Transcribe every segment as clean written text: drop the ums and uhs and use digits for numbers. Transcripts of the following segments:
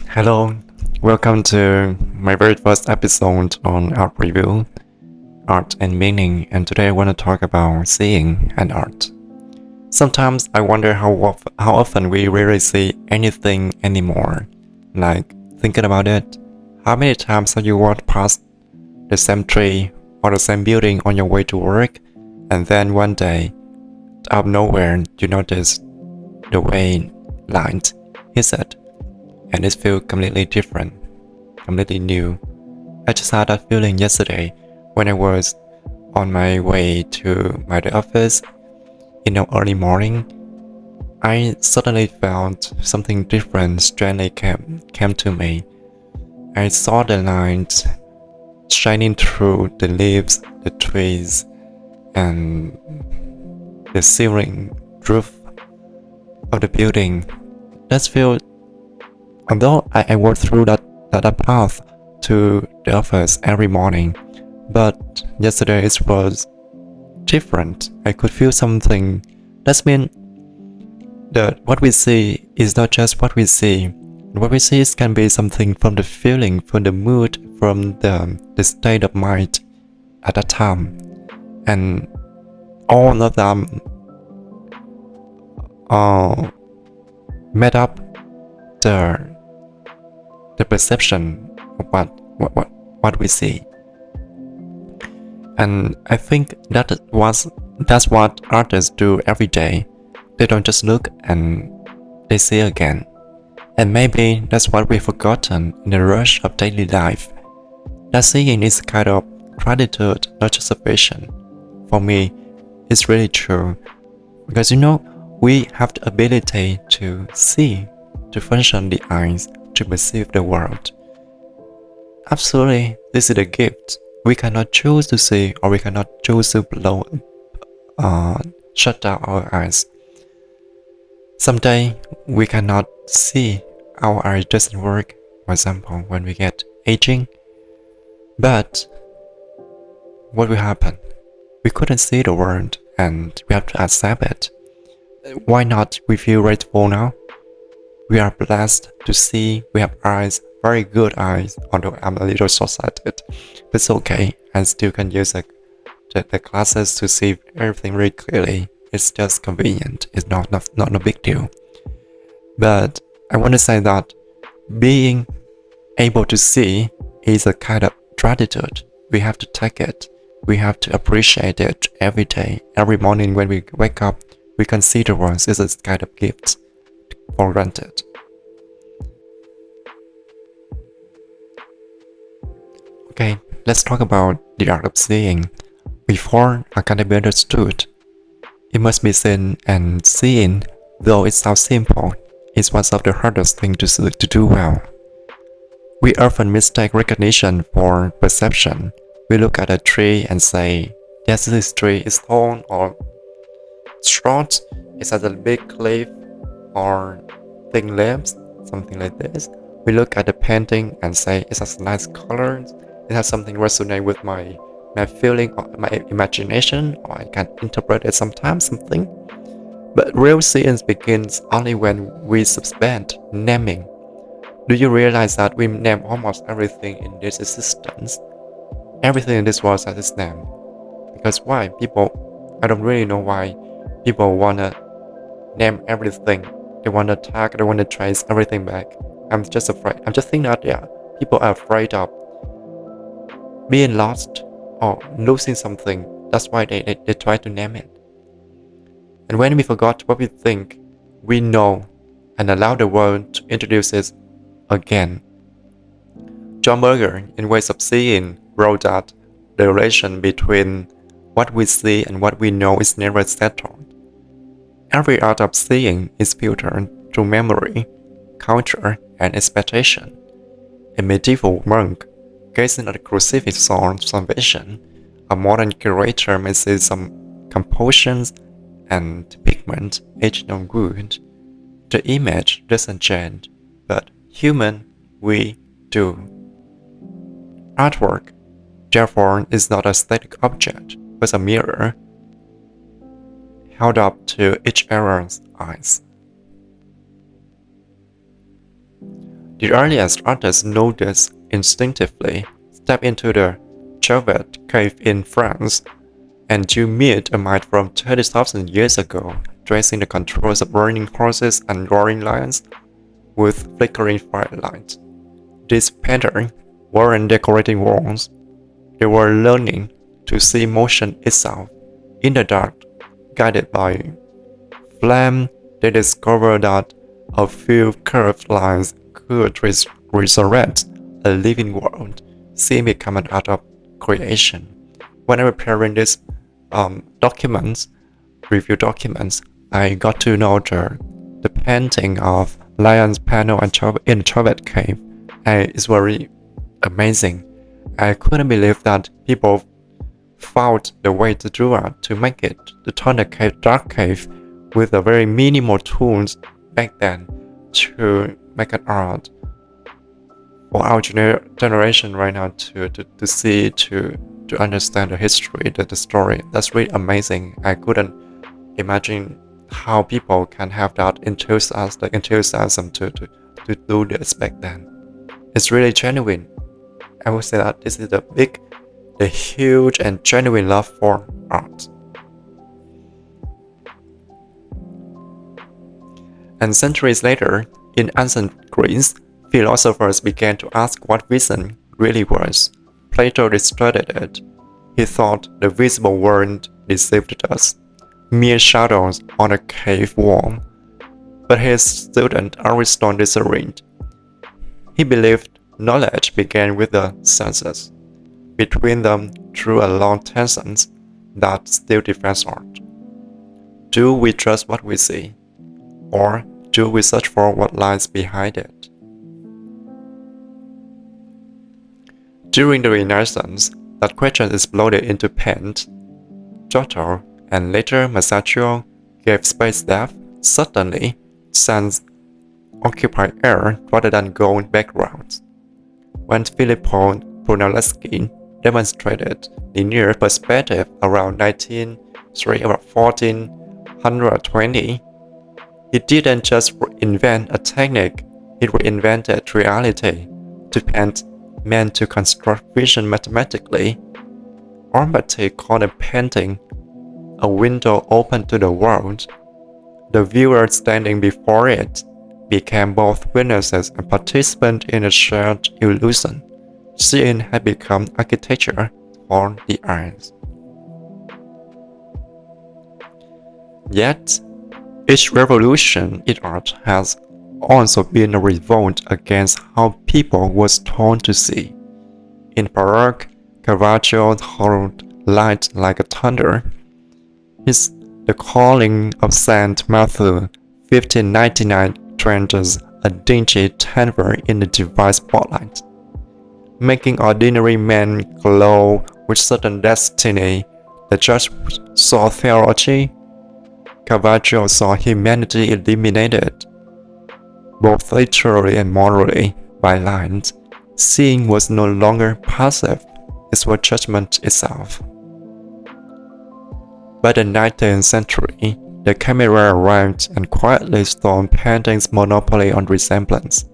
Hello, welcome to my very first episode on art review, art and meaning, and today I want to talk about seeing and art. Sometimes I wonder how often we really see anything anymore. Like, thinking about it, how many times have you walked past the same tree or the same building on your way to work, and then one day, out of nowhere, you notice the way light hits it, and it feels completely different, completely new. I just had that feeling yesterday when I was on my way to my office early morning. I suddenly felt something different strangely came to me. I saw the light shining through the leaves, the trees, and the ceiling roof of the building. That feel, although I walk through that path to the office every morning, but yesterday it was different. I could feel something. That means that what we see is not just what we see. What we see can be something from the feeling, from the mood, from the state of mind at that time. And all of them made up the perception of what we see. And I think that's what artists do every day. They don't just look and they see again. And maybe that's what we've forgotten in the rush of daily life. That seeing is kind of gratitude, not just a vision. For me, it's really true. Because we have the ability to see, to function the eyes, to perceive the world. Absolutely, this is a gift. We cannot choose to see, or we cannot choose to shut down our eyes. Someday we cannot see, our eyes doesn't work, for example, when we get aging. But what will happen? We couldn't see the world and we have to accept it. Why not we feel grateful now? We are blessed to see, we have eyes, very good eyes, although I'm a little short-sighted. But it's okay, I still can use the glasses to see everything really clearly. It's just convenient, it's not a big deal. But I want to say that being able to see is a kind of gratitude. We have to take it. We have to appreciate it every day. Every morning when we wake up, we can see the world. It's a kind of gift for granted. Okay, let's talk about the art of seeing. Before I can be understood, it must be seen, and seeing, though it sounds simple, is one of the hardest things to do well. We often mistake recognition for perception. We look at a tree and say, yes, this tree is tall or short, it has a big leaf or thin leaves, something like this. We look at the painting and say, it has nice colors, it has something resonate with my feeling or my imagination, or I can interpret it sometimes, something. But real seeing begins only when we suspend naming. Do you realize that we name almost everything in this existence? Everything in this world has its name. Because why? I don't really know why people wanna name everything. They wanna tag, they wanna trace everything back. I'm just afraid. I'm just thinking that, people are afraid of being lost or losing something. That's why they try to name it. And when we forgot what we think we know and allow the world to introduce it again. John Berger, in Ways of Seeing, wrote that the relation between what we see and what we know is never settled. Every art of seeing is filtered through memory, culture, and expectation. A medieval monk gazing at the crucifix saw salvation. A modern curator may see some compositions and pigment aged on wood. The image doesn't change, but human, we do. Artwork, therefore, is not a static object, but a mirror held up to each era's eyes. The earliest artists know this instinctively. Step into the Chauvet Cave in France, and you meet a mind from 30,000 years ago, tracing the contours of burning horses and roaring lions with flickering firelight. These painters weren't decorating walls, they were learning to see motion itself. In the dark, guided by flame, they discovered that a few curved lines could resurrect a living world, seeing become an art of creation. When I was preparing these documents, review documents, I got to know the painting of Lion's panel in Chauvet Cave, and it's very amazing. I couldn't believe that people found the way to do it, to make it, to turn the cave, dark cave with a very minimal tools back then to make an art for our generation right now to see, to understand the history, the story. That's really amazing. I couldn't imagine how people can have that enthusiasm to do this back then. It's really genuine. I would say that this is the huge and genuine love for art. And centuries later, in ancient Greece, philosophers began to ask what vision really was. Plato distorted it. He thought the visible world deceived us, mere shadows on a cave wall. But his student Aristotle disagreed. He believed knowledge began with the senses. Between them drew a long tension that still defines art. Do we trust what we see, or do we search for what lies behind it? During the Renaissance, that question exploded into paint. Giotto and later Masaccio gave space depth. Suddenly, sense occupied air rather than gold backgrounds. When Filippo Brunelleschi demonstrated linear perspective around 1420, he didn't just invent a technique, he reinvented reality. To paint meant to construct vision mathematically. Ormati called a painting a window open to the world. The viewer standing before it became both witnesses and participants in a shared illusion. Seeing had become architecture for the eyes. Yet, each revolution in art has also been a revolt against how people was taught to see. In Baroque, Caravaggio hurled light like a thunder. The Calling of Saint Matthew, 1599, trenches a dingy tanver in the divine spotlight, making ordinary men glow with certain destiny. The judge saw theology, Caravaggio saw humanity eliminated, both literally and morally, by light. Seeing was no longer passive, it was judgment itself. By the 19th century, the camera arrived and quietly stole painting's monopoly on resemblance.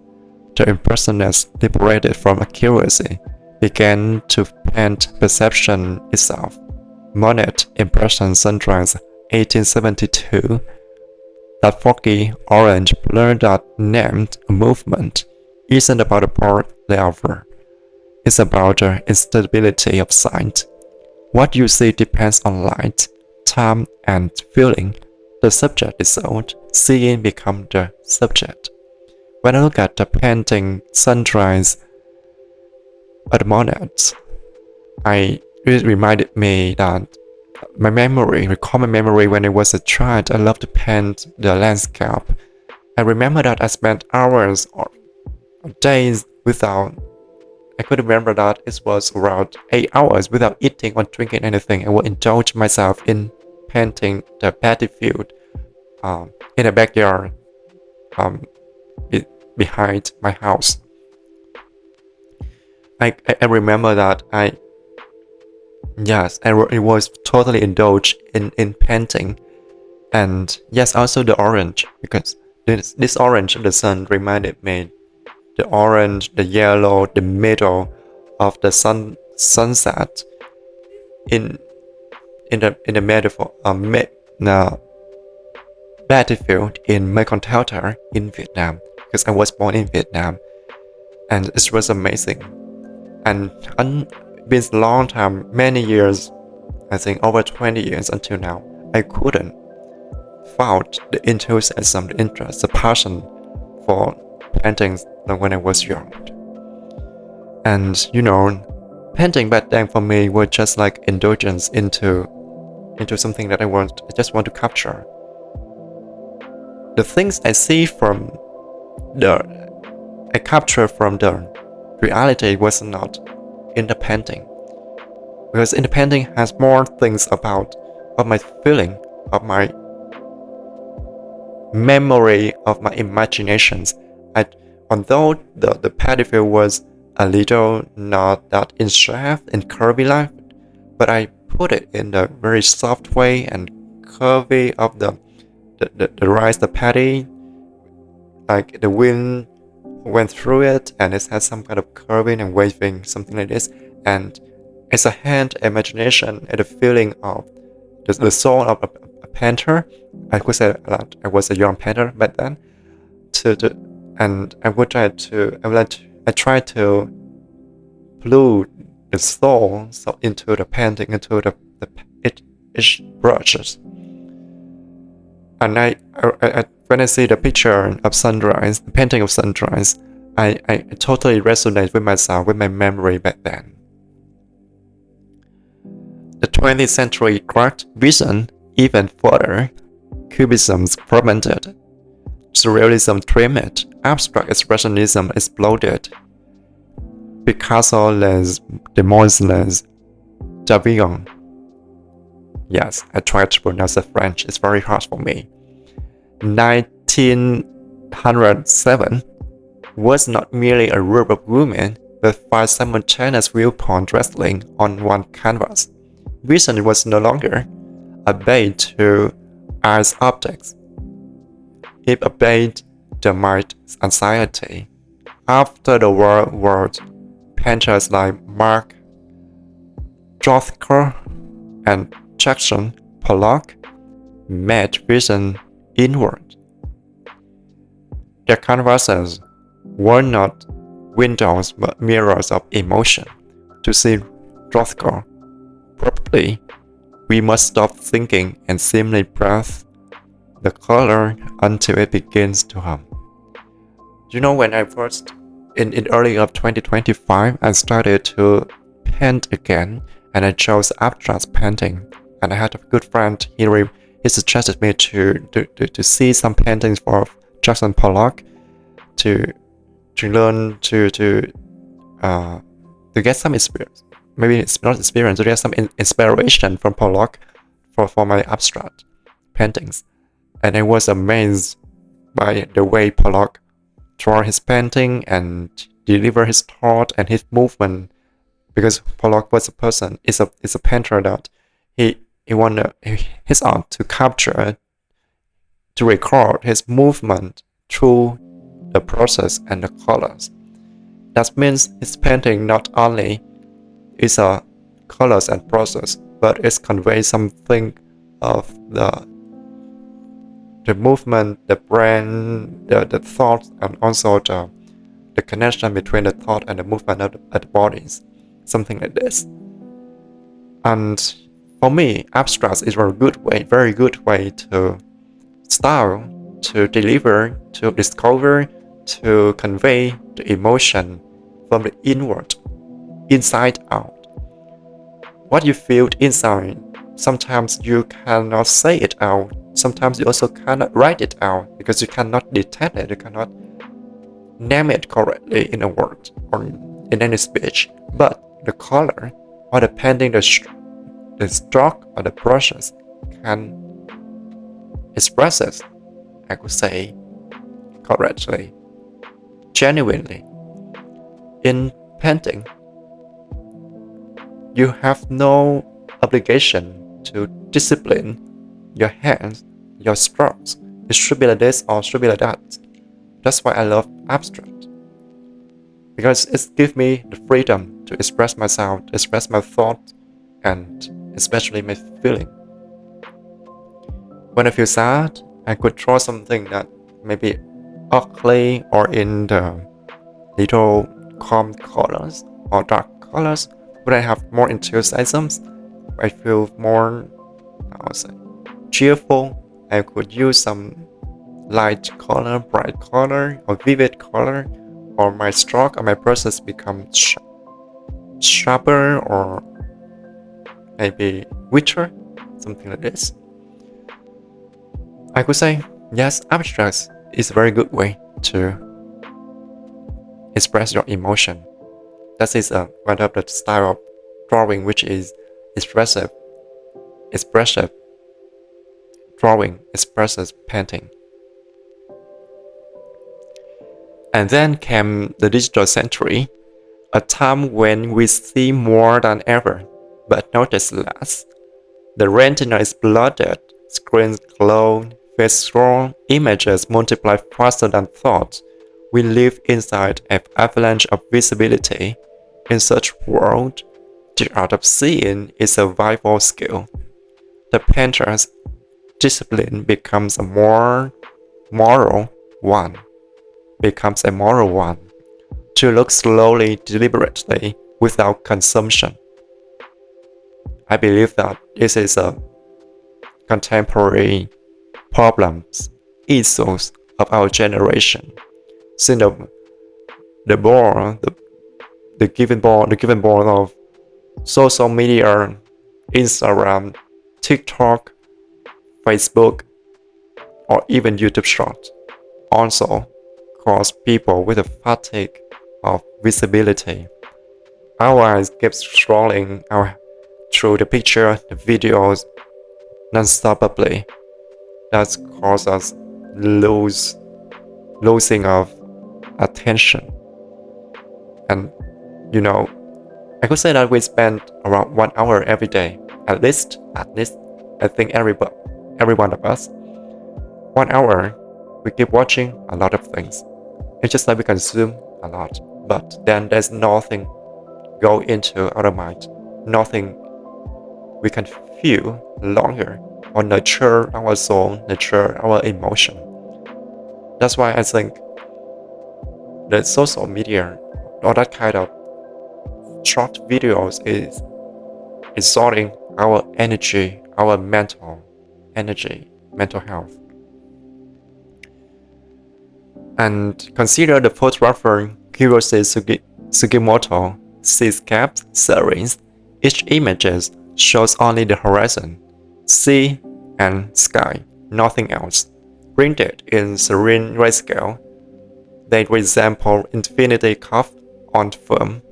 The Impressionists, liberated from accuracy, began to paint perception itself. Monet Impression Sunrise 1872, that foggy orange blur that named a movement, isn't about a board lever. It's about the instability of sight. What you see depends on light, time, and feeling. The subject is old, seeing becomes the subject. When I look at the painting Sunrise at Monet, it reminded me that recall my memory when I was a child. I loved to paint the landscape. I remember that I spent hours or days I could remember that it was around 8 hours without eating or drinking anything. I would indulge myself in painting the paddy field in the backyard behind my house. I remember that I was totally indulged in painting. And yes, also the orange, because this orange of the sun reminded me the orange, the yellow, the middle of the sunset in the metaphor battlefield in Mekong Delta in Vietnam, because I was born in Vietnam, and it was amazing. And been a long time, many years, I think over 20 years until now, I couldn't found the enthusiasm, the interest, the passion for paintings when I was young. And painting back then for me was just like indulgence into something that I just want to capture. The things I see I capture from the reality was not in the painting. Because in the painting has more things of my feeling, of my memory, of my imaginations. Although the battlefield was a little not that in shape and curvy life, but I put it in the very soft way and curvy of the rice, the patty, like the wind went through it and it has some kind of curving and waving, something like this. And it's a hand imagination and a feeling of the soul of a painter. I could say that I was a young painter back then. And I try to glue the soul into the painting, into each brushes. And when I see the picture of sunrise, the painting of sunrise, I totally resonate with myself, with my memory back then. The 20th century cracked vision even further. Cubism fermented. Surrealism trimmed. Abstract expressionism exploded. Picasso les Demoiselles d'Avignon. Yes, I tried to pronounce the French. It's very hard for me. 1907 was not merely a group of women with 5 simultaneous viewpoints wrestling on one canvas. Vision was no longer obeyed to eyes objects. It obeyed the mind's anxiety. After the world, painters like Mark Rothko and Jackson Pollock made vision inward. Their canvases were not windows but mirrors of emotion. To see Rothko properly, we must stop thinking and simply breathe the color until it begins to hum. When I first, in early of 2025, I started to paint again, and I chose abstract painting. And I had a good friend, he suggested me to see some paintings for Jackson Pollock, to learn to get some experience. Maybe it's not experience, to get some inspiration from Pollock for my abstract paintings. And I was amazed by the way Pollock draw his painting and deliver his thought and his movement, because Pollock was is a painter that he wanted his art to capture, to record his movement through the process and the colors. That means his painting not only is a colors and process, but it conveys something of the movement, the brain, the thoughts, and also the connection between the thought and the movement of the bodies, something like this. And for me, abstract is a very good way to style, to deliver, to discover, to convey the emotion from the inside out. What you feel inside, sometimes you cannot say it out. Sometimes you also cannot write it out because you cannot detect it, you cannot name it correctly in a word or in any speech. But the color or the painting, the stroke or the brushes can express it, I could say, correctly, genuinely. In painting, you have no obligation to discipline your hands, your strokes. It should be like this or should be like that. That's why I love abstract. because it gives me the freedom to express myself, express my thoughts, and especially my feeling. When I feel sad, I could draw something that maybe ugly or in the little calm colors or dark colors. When I have more enthusiasm, I feel more, I would say, cheerful. I could use some light color, bright color, or vivid color, or my stroke or my process becomes sharper or maybe richer, something like this. I could say, yes, abstract is a very good way to express your emotion. That is one of the style of drawing which is expressive drawing, expressive painting. And then came the digital century, a time when we see more than ever, but notice less. The retina is blooded, screens glow, face scroll, images multiply faster than thought. We live inside an avalanche of visibility. In such world, the art of seeing is a survival skill. The painter's discipline becomes a more moral one. To look slowly, deliberately, without consumption. I believe that this is a contemporary problems, issues of our generation. Since the given born of social media, Instagram, TikTok, Facebook, or even YouTube Short, also cause people with a fatigue of visibility. Our eyes keep scrolling through the picture, the videos, non-stoppably. That causes us losing of attention. And I could say that we spend around 1 hour every day, at least. I think every one of us. 1 hour, we keep watching a lot of things. It's just like we consume a lot, but then there's nothing go into our mind, nothing we can feel longer or nurture our soul, nurture our emotion. That's why I think the social media or that kind of short videos is exhausting our energy, our mental health. And consider the photographer Hiroshi Sugimoto seascape series. Each image shows only the horizon, sea, and sky, nothing else. Printed in serene grayscale, they resemble infinity carved on foam.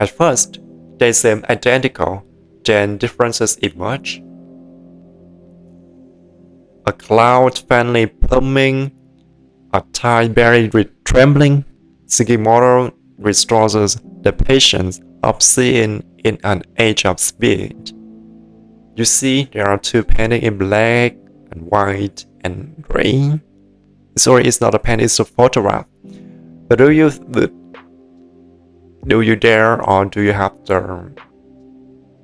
At first, they seem identical, then differences emerge. A cloud faintly pluming, a tide barely trembling. Sugimoto restores the patience of seeing in an age of speed. You see, there are two paintings in black and white and gray. Sorry, it's not a painting, it's a photograph. But do you dare or do you have the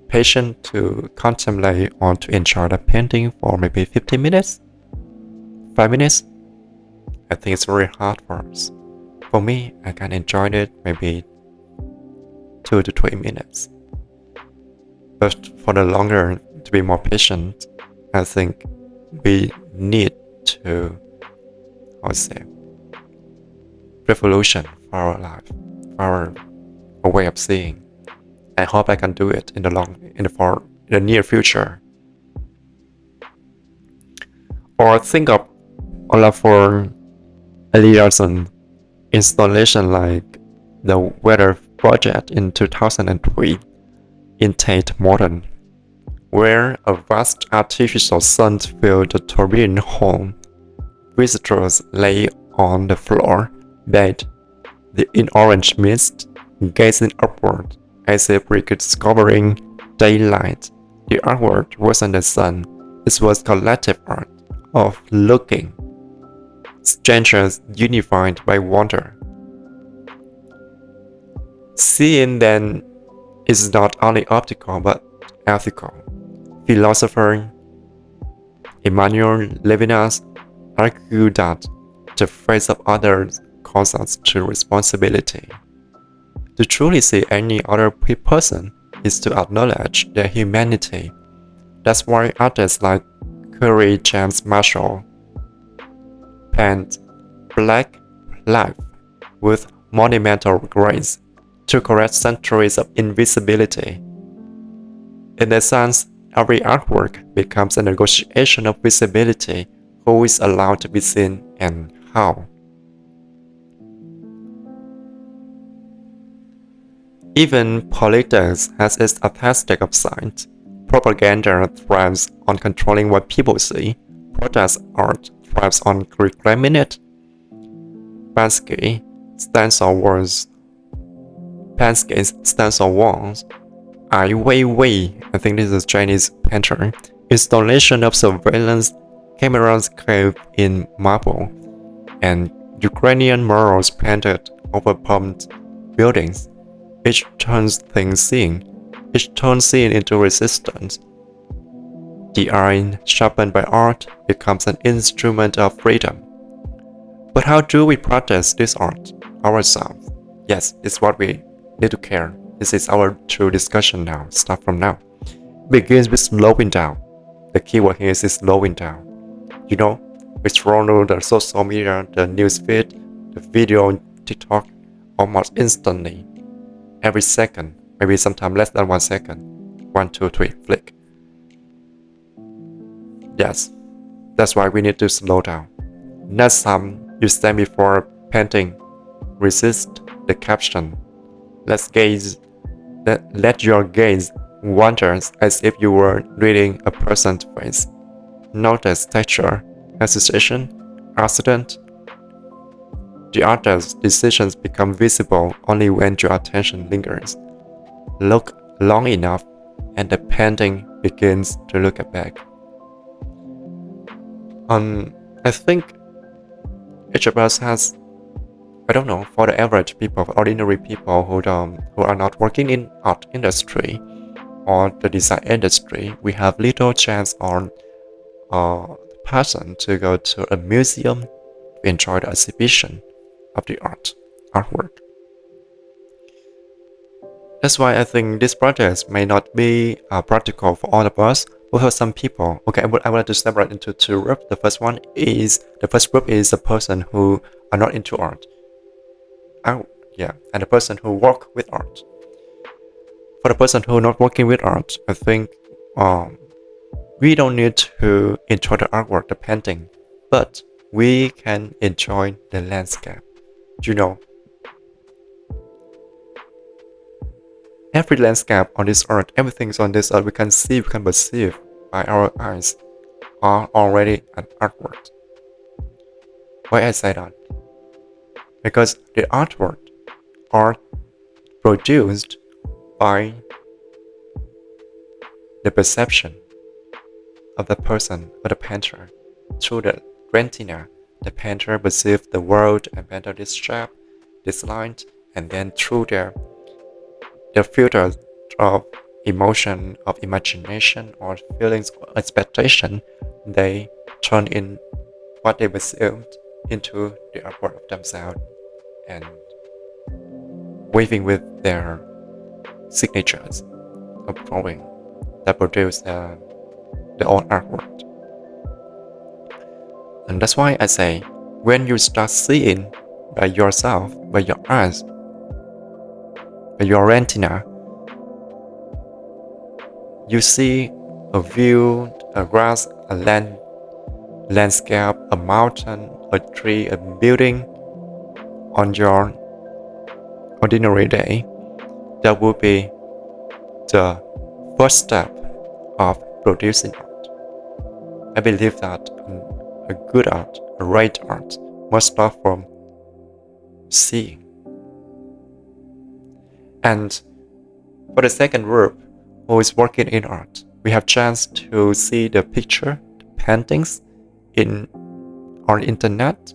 patience to contemplate or to enjoy the painting for maybe 15 minutes? 5 minutes? I think it's very hard for us. For me, I can enjoy it maybe 2 to 3 minutes. But for the longer, to be more patient, I think we need to, revolution for our life, for our way of seeing. I hope I can do it in the near future. Or think of Olafur Eliasson installation like the Weather Project in 2003 in Tate Modern, where a vast artificial sun filled the turbine home. Visitors lay on the floor, bathed in orange mist, gazing upward as if rediscovering daylight. The artwork wasn't the sun, it was collective art of looking, strangers unified by wonder. Seeing then is not only optical but ethical. Philosopher Emmanuel Levinas argued that the face of others calls us to responsibility. To truly see any other person is to acknowledge their humanity. That's why artists like Curry James Marshall paint black life with monumental grace to correct centuries of invisibility. In a sense, every artwork becomes a negotiation of visibility: who is allowed to be seen and how. Even politics has its artistic upside. Propaganda thrives on controlling what people see. Protest art thrives on reclaiming it. Pansky stands on walls. Pansky stands on walls. Ai Weiwei, I think this is a Chinese painter, installation of surveillance cameras carved in marble, and Ukrainian murals painted over pumped buildings. Each turns seeing into resistance. The iron sharpened by art becomes an instrument of freedom. But how do we practice this art ourselves? Yes, it's what we need to care. This is our true discussion now. Start from now. Begins with slowing down. The keyword here is slowing down. You know, we scroll through the social media, the news feed, the video on TikTok almost instantly. Every second, maybe sometimes less than 1 second. 1, 2, 3, flick. Yes, that's why we need to slow down. Next time you stand before a painting, resist the caption. Let your gaze wander as if you were reading a person's face. Notice texture, hesitation, accident. The artist's decisions become visible only when your attention lingers. Look long enough and the painting begins to look back. I think each of us has, I don't know, for the average people, ordinary people who are not working in art industry or the design industry, we have little chance on person to go to a museum to enjoy the exhibition of the artwork. That's why I think this project may not be practical for all of us, but for some people. Okay, I would like to separate into two groups. The first group is the person who are not into art. And the person who work with art. For the person who not working with art, I think we don't need to enjoy the artwork, the painting, but we can enjoy the landscape. You know, every landscape on this earth, everything on this earth we can see, we can perceive by our eyes are already an artwork. Why I say that? Because the artwork are produced by the perception of the person or the painter. Through the retina, the painter perceives the world and painted this shape, this line, and then through the filter of emotion, of imagination, or feelings or expectation, they turn in what they perceived into the artwork of themselves and weaving with their signatures of drawing that produce their own artwork. And that's why I say, when you start seeing by yourself, by your eyes, by your retina, you see a view, a grass, a landscape, a mountain, a tree, a building on your ordinary day. That would be the first step of producing art. I believe that a good art, a right art, must start from seeing. And for the second group who is working in art, we have chance to see the picture, the paintings on internet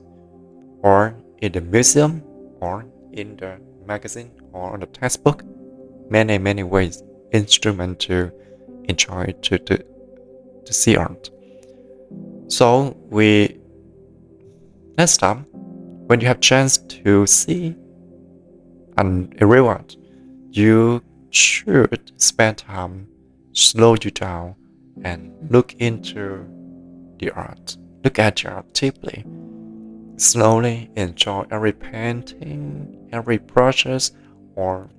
or in the museum or in the magazine or on the textbook. Many ways, instrument to enjoy to see art. So let's stop. When you have chance to see a real art, you should spend time, slow you down, and look into the art. Look at the art deeply. Slowly enjoy every painting, every brushes, or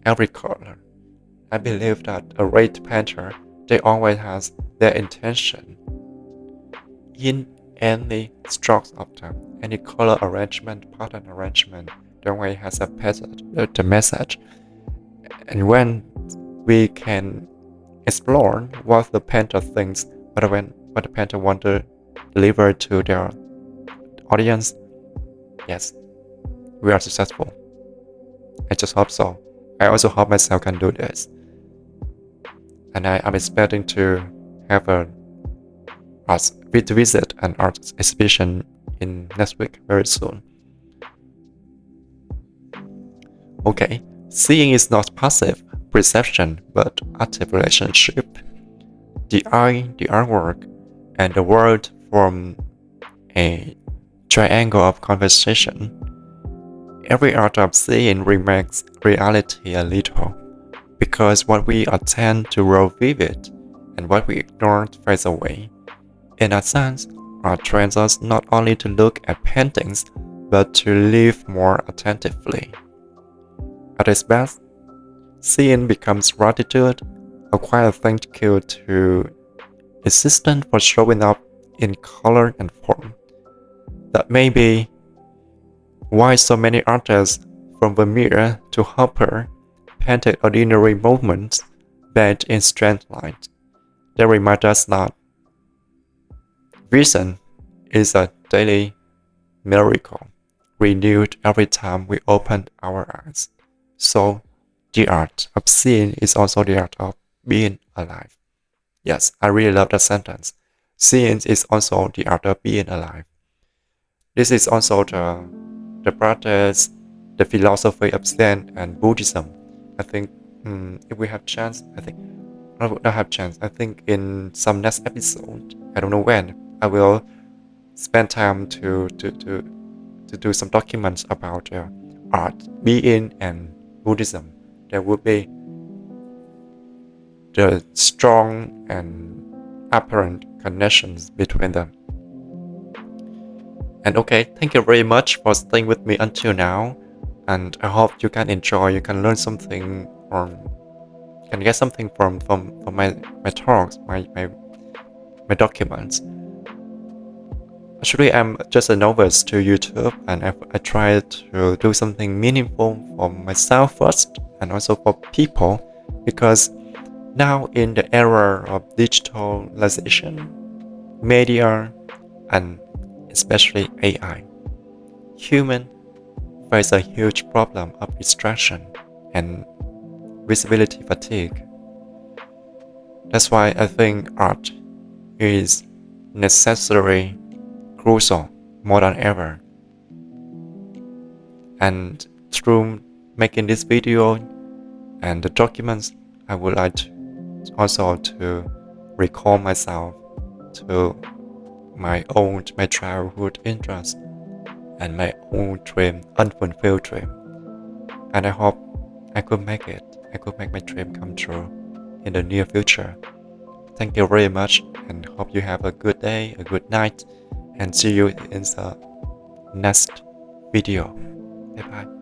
every color. I believe that a great painter, they always has their intention in any strokes of them, any color arrangement, pattern arrangement. They always has a message, the message. And when we can explore what the painter thinks, what the painter want to deliver to their audience, yes, we are successful. I just hope so. I also hope myself can do this. And I'm expecting to have to visit an art exhibition in next week very soon. Okay, seeing is not passive perception but active relationship. The eye, the artwork, and the world form a triangle of conversation. Every art of seeing remakes reality a little, because what we attend to grow vivid, and what we ignore fades away. In a sense, art trains us not only to look at paintings, but to live more attentively. At its best, seeing becomes gratitude, a quiet thank you to existence for showing up in color and form. That may be why so many artists, from Vermeer to Hopper, painted ordinary moments bathed in straight light. They remind us that vision is a daily miracle, renewed every time we open our eyes. So, the art of seeing is also the art of being alive. Yes, I really love that sentence. Seeing is also the art of being alive. This is also the practice, the philosophy of Zen and Buddhism. I think if we have chance, I would not have chance. I think in some next episode, I don't know when, I will spend time to do some documents about art, being, and Buddhism. There would be the strong and apparent connections between them. And okay, thank you very much for staying with me until now. And I hope you can enjoy, you can learn something, or can get something from my talks, my documents. Actually, I'm just a novice to YouTube, and I try to do something meaningful for myself first, and also for people, because now in the era of digitalization, media, and especially AI, humans face a huge problem of distraction and visibility fatigue. That's why I think art is necessary, crucial, more than ever. And through making this video and the documents, I would like also to recall myself to my childhood interest and my own dream, unfulfilled dream. And I hope I could make it. I could make my dream come true in the near future. Thank you very much, and hope you have a good day, a good night, and see you in the next video. Bye bye.